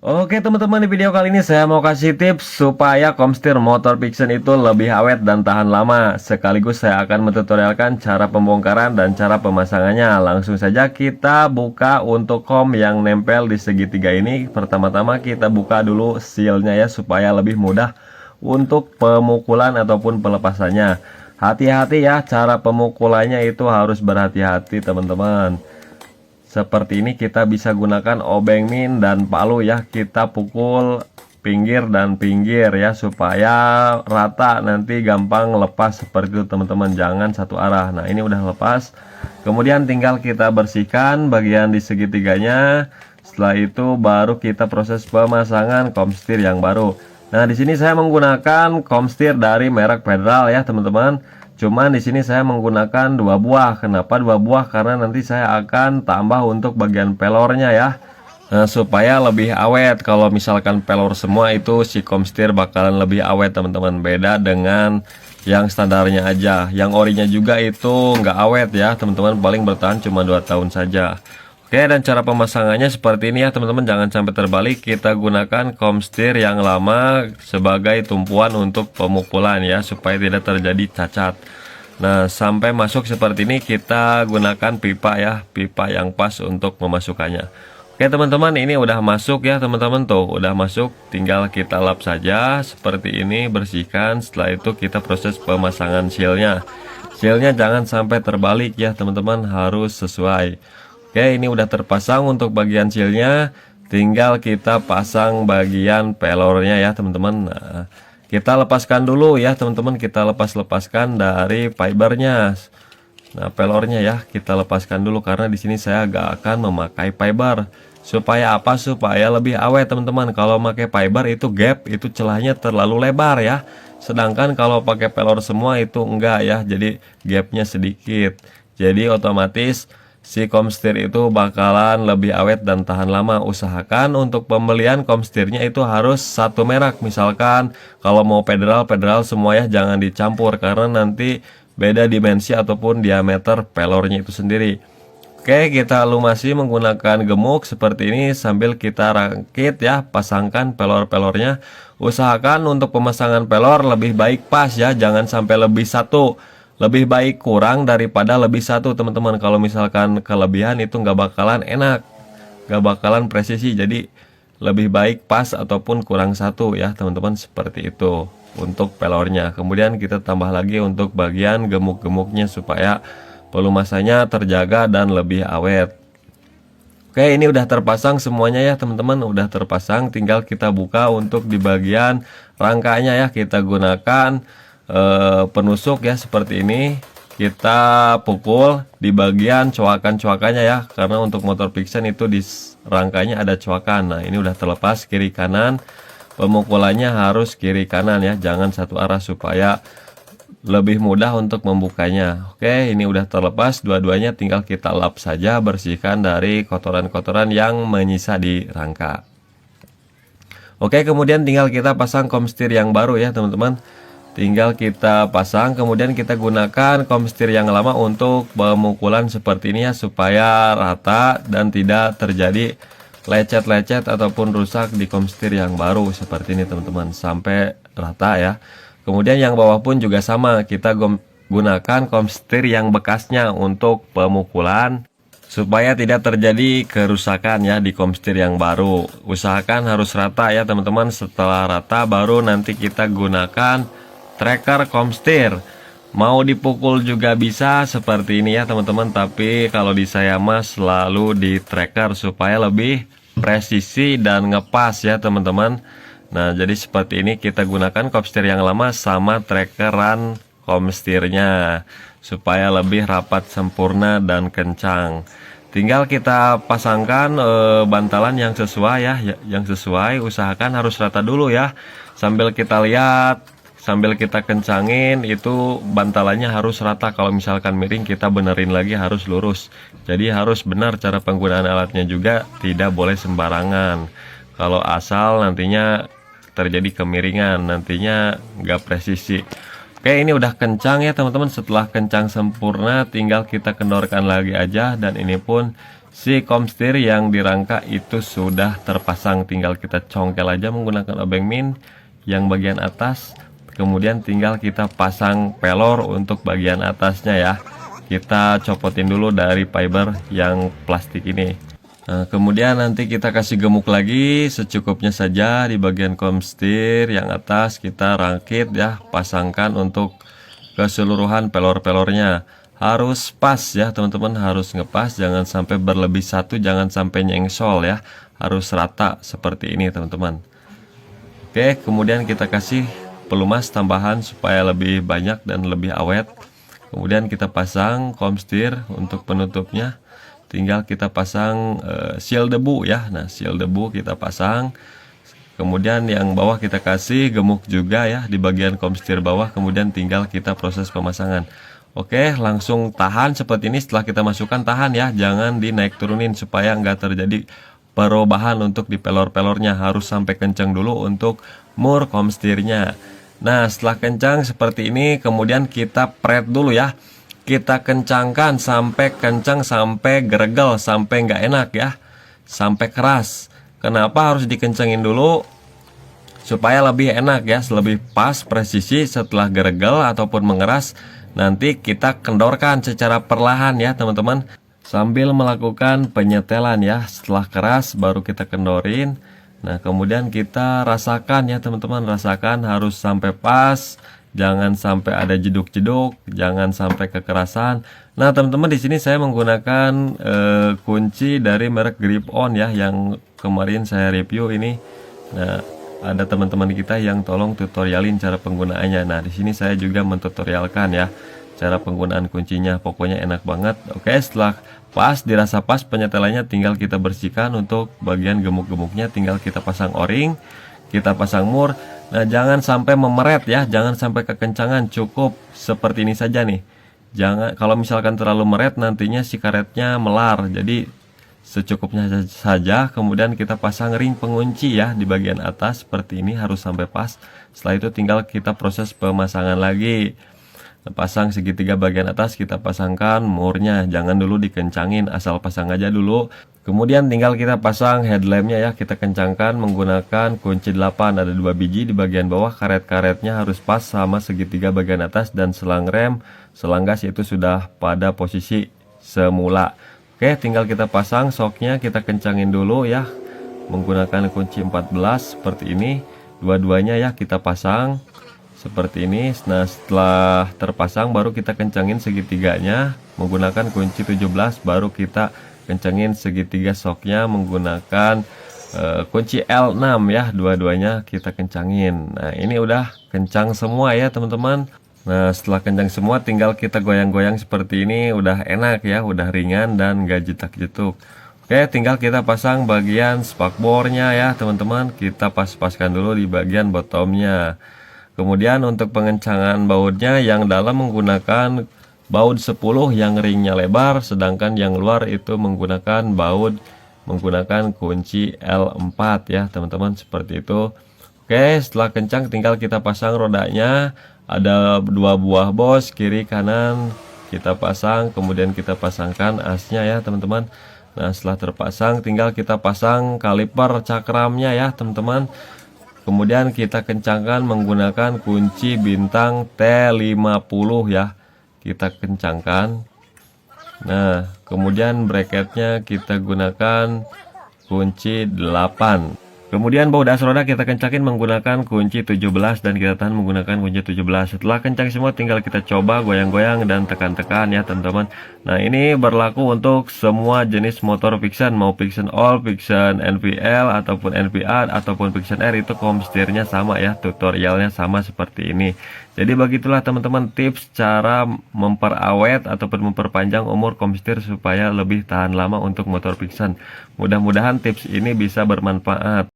Oke teman-teman, di video kali ini saya mau kasih tips supaya komstir motor Pixen itu lebih awet dan tahan lama. Sekaligus saya akan mentutorialkan cara pembongkaran dan cara pemasangannya. Langsung saja kita buka untuk kom yang nempel di segitiga ini. Pertama-tama kita buka dulu sealnya ya, supaya lebih mudah untuk pemukulan ataupun pelepasannya. Hati-hati ya, cara pemukulannya itu harus berhati-hati teman-teman. Seperti ini kita bisa gunakan obeng min dan palu ya. Kita pukul pinggir dan pinggir ya, supaya rata, nanti gampang lepas seperti itu teman-teman. Jangan satu arah. Nah, ini udah lepas. Kemudian tinggal kita bersihkan bagian di segitiganya. Setelah itu baru kita proses pemasangan komstir yang baru. Nah, di sini saya menggunakan komstir dari merek Federal ya teman-teman. Cuman di sini saya menggunakan 2 buah. Kenapa 2 buah? Karena nanti saya akan tambah untuk bagian pelornya ya. Nah, supaya lebih awet. Kalau misalkan pelor semua itu si komstir bakalan lebih awet teman-teman. Beda dengan yang standarnya aja. Yang orinya juga itu nggak awet ya teman-teman. Paling bertahan cuma 2 tahun saja. Oke, dan cara pemasangannya seperti ini ya teman-teman. Jangan sampai terbalik. Kita gunakan komstir yang lama sebagai tumpuan untuk pemukulan ya, supaya tidak terjadi cacat. Nah, sampai masuk seperti ini kita gunakan pipa ya, pipa yang pas untuk memasukkannya. Oke teman-teman, ini udah masuk ya teman-teman, tuh udah masuk. Tinggal kita lap saja seperti ini, bersihkan. Setelah itu kita proses pemasangan sealnya. Sealnya jangan sampai terbalik ya teman-teman, harus sesuai. Oke, ini udah terpasang untuk bagian sealnya. Tinggal kita pasang bagian pelornya ya teman-teman. Nah, kita lepaskan dulu ya teman-teman. Kita lepaskan dari fibernya. Nah, pelornya ya kita lepaskan dulu, karena di sini saya gak akan memakai fiber. Supaya apa? Supaya lebih awet teman-teman. Kalau pakai fiber itu gap, itu celahnya terlalu lebar ya. Sedangkan kalau pakai pelor semua itu enggak ya. Jadi gapnya sedikit. Jadi otomatis si komstir itu bakalan lebih awet dan tahan lama. Usahakan untuk pembelian komstirnya itu harus satu merek. Misalkan kalau mau federal semua ya, jangan dicampur, karena nanti beda dimensi ataupun diameter pelornya itu sendiri. Oke, kita lumasi menggunakan gemuk seperti ini sambil kita rakit ya, pasangkan pelor-pelornya. Usahakan untuk pemasangan pelor lebih baik pas ya, jangan sampai lebih satu. Lebih baik kurang daripada lebih satu teman-teman. Kalau misalkan kelebihan itu nggak bakalan enak, nggak bakalan presisi. Jadi lebih baik pas ataupun kurang satu ya teman-teman, seperti itu untuk pelornya. Kemudian kita tambah lagi untuk bagian gemuk-gemuknya supaya pelumasannya terjaga dan lebih awet. Oke, ini udah terpasang semuanya ya teman-teman, udah terpasang. Tinggal kita buka untuk di bagian rangkanya ya. Kita gunakan penusuk ya, seperti ini. Kita pukul di bagian coakan-coakannya ya, karena untuk motor Pixen itu di rangkanya ada coakan. Nah, ini udah terlepas kiri kanan. Pemukulannya harus kiri kanan ya, jangan satu arah, supaya lebih mudah untuk membukanya. Oke, ini udah terlepas dua-duanya. Tinggal kita lap saja, bersihkan dari kotoran-kotoran yang menyisa di rangka. Oke, kemudian tinggal kita pasang komstir yang baru ya teman-teman. Tinggal kita pasang, kemudian kita gunakan komstir yang lama untuk pemukulan seperti ini ya, supaya rata dan tidak terjadi lecet-lecet ataupun rusak di komstir yang baru seperti ini teman-teman, sampai rata ya. Kemudian yang bawah pun juga sama, kita gunakan komstir yang bekasnya untuk pemukulan supaya tidak terjadi kerusakan ya di komstir yang baru. Usahakan harus rata ya teman-teman. Setelah rata baru nanti kita gunakan tracker komstir. Mau dipukul juga bisa seperti ini ya teman-teman, tapi kalau di saya mah selalu di tracker supaya lebih presisi dan ngepas ya teman-teman. Nah, jadi seperti ini kita gunakan komstir yang lama sama trackeran komstirnya supaya lebih rapat, sempurna dan kencang. Tinggal kita pasangkan bantalan yang sesuai ya, yang sesuai. Usahakan harus rata dulu ya, sambil kita lihat, sambil kita kencangin, itu bantalannya harus rata. Kalau misalkan miring kita benerin lagi, harus lurus. Jadi harus benar cara penggunaan alatnya juga, tidak boleh sembarangan. Kalau asal nantinya terjadi kemiringan, nantinya nggak presisi. Oke, ini udah kencang ya teman-teman. Setelah kencang sempurna, tinggal kita kendorkan lagi aja, dan ini pun si komstir yang dirangka itu sudah terpasang. Tinggal kita congkel aja menggunakan obeng min yang bagian atas. Kemudian tinggal kita pasang pelor untuk bagian atasnya ya. Kita copotin dulu dari fiber yang plastik ini. Nah, kemudian nanti kita kasih gemuk lagi secukupnya saja di bagian komstir yang atas. Kita rangkit ya, pasangkan untuk keseluruhan pelor-pelornya. Harus pas ya teman-teman, harus ngepas, jangan sampai berlebih satu, jangan sampai nyengsol ya. Harus rata seperti ini teman-teman. Oke, kemudian kita kasih pelumas tambahan supaya lebih banyak dan lebih awet. Kemudian kita pasang komstir untuk penutupnya. Tinggal kita pasang seal debu ya. Nah, seal debu kita pasang. Kemudian yang bawah kita kasih gemuk juga ya di bagian komstir bawah. Kemudian tinggal kita proses pemasangan. Oke, langsung tahan seperti ini. Setelah kita masukkan tahan ya, jangan dinaik turunin supaya nggak terjadi perubahan untuk di pelor-pelornya. Harus sampai kencang dulu untuk mur komstirnya. Nah, setelah kencang seperti ini, kemudian kita pret dulu ya. Kita kencangkan sampai kencang, sampai geregel, sampai nggak enak ya, sampai keras. Kenapa harus dikencangin dulu? Supaya lebih enak ya, lebih pas presisi. Setelah geregel ataupun mengeras, nanti kita kendorkan secara perlahan ya teman-teman, sambil melakukan penyetelan ya. Setelah keras baru kita kendorin. Nah, kemudian kita rasakan ya teman-teman, rasakan harus sampai pas, jangan sampai ada jeduk-jeduk, jangan sampai kekerasan. Nah, teman-teman di sini saya menggunakan kunci dari merek Grip On ya, yang kemarin saya review ini. Nah, ada teman-teman kita yang tolong tutorialin cara penggunaannya. Nah, di sini saya juga mentutorialkan ya cara penggunaan kuncinya. Pokoknya enak banget. Oke, setelah pas, dirasa pas penyetelannya, tinggal kita bersihkan. Untuk bagian gemuk-gemuknya tinggal kita pasang o-ring, kita pasang mur. Nah, jangan sampai memeret ya, jangan sampai kekencangan, cukup seperti ini saja nih. Jangan, kalau misalkan terlalu meret nantinya si karetnya melar. Jadi secukupnya saja. Kemudian kita pasang ring pengunci ya di bagian atas seperti ini, harus sampai pas. Setelah itu tinggal kita proses pemasangan lagi. Pasang segitiga bagian atas, kita pasangkan murnya, jangan dulu dikencangin, asal pasang aja dulu. Kemudian tinggal kita pasang headlampnya ya, kita kencangkan menggunakan kunci 8. Ada 2 biji di bagian bawah. Karet-karetnya harus pas sama segitiga bagian atas, dan selang rem, selang gas itu sudah pada posisi semula. Oke, tinggal kita pasang shocknya, kita kencangin dulu ya menggunakan kunci 14 seperti ini. Dua-duanya ya kita pasang seperti ini. Nah, setelah terpasang baru kita kencangin segitiganya menggunakan kunci 17, baru kita kencangin segitiga shocknya menggunakan kunci L6 ya. Dua-duanya kita kencangin. Nah, ini udah kencang semua ya teman-teman. Nah, setelah kencang semua tinggal kita goyang-goyang seperti ini, udah enak ya, udah ringan dan gak jetak-jetuk. Oke, tinggal kita pasang bagian spakbornya ya teman-teman. Kita pas-paskan dulu di bagian bottomnya. Kemudian untuk pengencangan bautnya, yang dalam menggunakan baut 10 yang ringnya lebar, sedangkan yang luar itu menggunakan baut menggunakan kunci L4 ya teman-teman, seperti itu. Oke, setelah kencang tinggal kita pasang rodanya. Ada 2 buah bos kiri kanan, kita pasang. Kemudian kita pasangkan asnya ya teman-teman. Nah, setelah terpasang tinggal kita pasang kaliper cakramnya ya teman-teman. Kemudian kita kencangkan menggunakan kunci bintang T50 ya. Kita kencangkan. Nah, kemudian bracketnya kita gunakan kunci 8. Kemudian baut das roda kita kencangin menggunakan kunci 17 dan kita tahan menggunakan kunci 17. Setelah kencang semua tinggal kita coba goyang-goyang dan tekan-tekan ya teman-teman. Nah, ini berlaku untuk semua jenis motor Vixen, mau Vixen All, Vixen NVL ataupun NVA ataupun Vixen R, itu komstirnya sama ya, tutorialnya sama seperti ini. Jadi begitulah teman-teman tips cara memperawet ataupun memperpanjang umur komstir supaya lebih tahan lama untuk motor Vixen. Mudah-mudahan tips ini bisa bermanfaat.